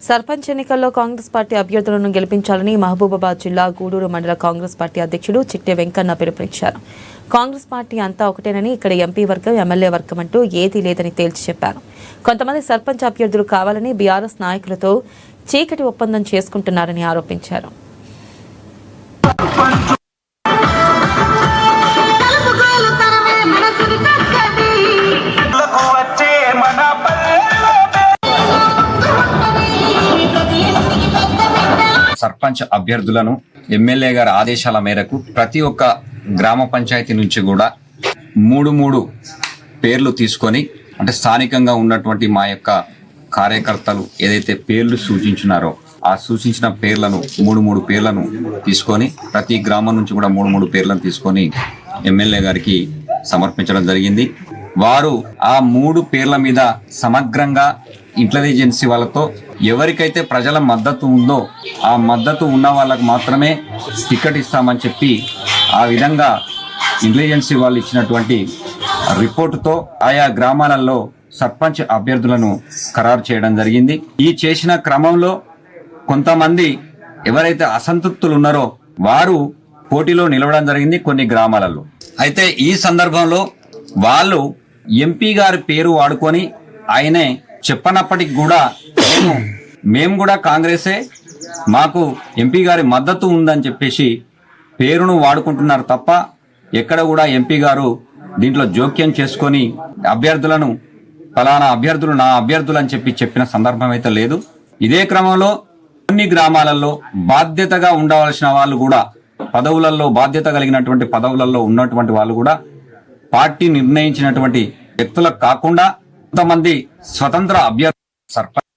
సర్పంచ్ ఎన్నికల్లో కాంగ్రెస్ పార్టీ అభ్యర్థులను గెలిపించాలని మహబూబాబాద్ జిల్లా గూడూరు మండల కాంగ్రెస్ పార్టీ అధ్యక్షుడు చిట్టె వెంకన్న పిలుపునిచ్చారు. కాంగ్రెస్ పార్టీ అంతా ఒకటేనని, ఇక్కడ ఎంపీ వర్గం ఎమ్మెల్యే వర్గం అంటూ ఏదీ లేదని తేల్చి చెప్పారు. కొంతమంది సర్పంచ్ అభ్యర్థులు కావాలని బీఆర్ఎస్ నాయకులతో చీకటి ఒప్పందం చేసుకుంటున్నారని ఆరోపించారు. సర్పంచ్ అభ్యర్థులను ఎమ్మెల్యే గారి ఆదేశాల మేరకు ప్రతి ఒక్క గ్రామ పంచాయతీ నుంచి కూడా మూడు పేర్లు తీసుకొని, అంటే స్థానికంగా ఉన్నటువంటి మా యొక్క కార్యకర్తలు ఏదైతే పేర్లు సూచించినారో ఆ సూచించిన పేర్లను మూడు పేర్లను తీసుకొని, ప్రతి గ్రామం నుంచి కూడా మూడు పేర్లను తీసుకొని ఎమ్మెల్యే గారికి సమర్పించడం జరిగింది. వారు ఆ 3 పేర్ల మీద సమగ్రంగా ఇంటెలిజెన్సీ వాళ్ళతో ఎవరికైతే ప్రజల మద్దతు ఉందో ఆ మద్దతు ఉన్న వాళ్ళకు మాత్రమే టికెట్ ఇస్తామని చెప్పి ఆ విధంగా ఇంటెలిజెన్సీ వాళ్ళు ఇచ్చినటువంటి రిపోర్టుతో ఆయా గ్రామాలలో సర్పంచ్ అభ్యర్థులను ఖరారు చేయడం జరిగింది. ఈ చేసిన క్రమంలో కొంతమంది ఎవరైతే అసంతృప్తులు ఉన్నారో వారు పోటీలో నిలవడం జరిగింది కొన్ని గ్రామాలలో. అయితే ఈ సందర్భంలో వాళ్ళు ఎంపీ గారి పేరు వాడుకొని ఆయనే చెప్పనప్పటికి కూడా మేము కూడా కాంగ్రెసే, మాకు ఎంపీ గారి మద్దతు ఉందని చెప్పేసి పేరును వాడుకుంటున్నారు తప్ప ఎక్కడ కూడా ఎంపీ గారు దీంట్లో జోక్యం చేసుకొని అభ్యర్థులను ఫలానా అభ్యర్థులు నా అభ్యర్థులు అని చెప్పిన సందర్భం అయితే లేదు. ఇదే క్రమంలో కొన్ని గ్రామాలలో బాధ్యతగా ఉండవలసిన వాళ్ళు కూడా పదవులలో బాధ్యత కలిగినటువంటి పదవులలో ఉన్నటువంటి వాళ్ళు కూడా పార్టీ నిర్ణయించినటువంటి వ్యక్తులకు కాకుండా కొంతమంది స్వతంత్ర అభ్యర్థులు సర్పంచ్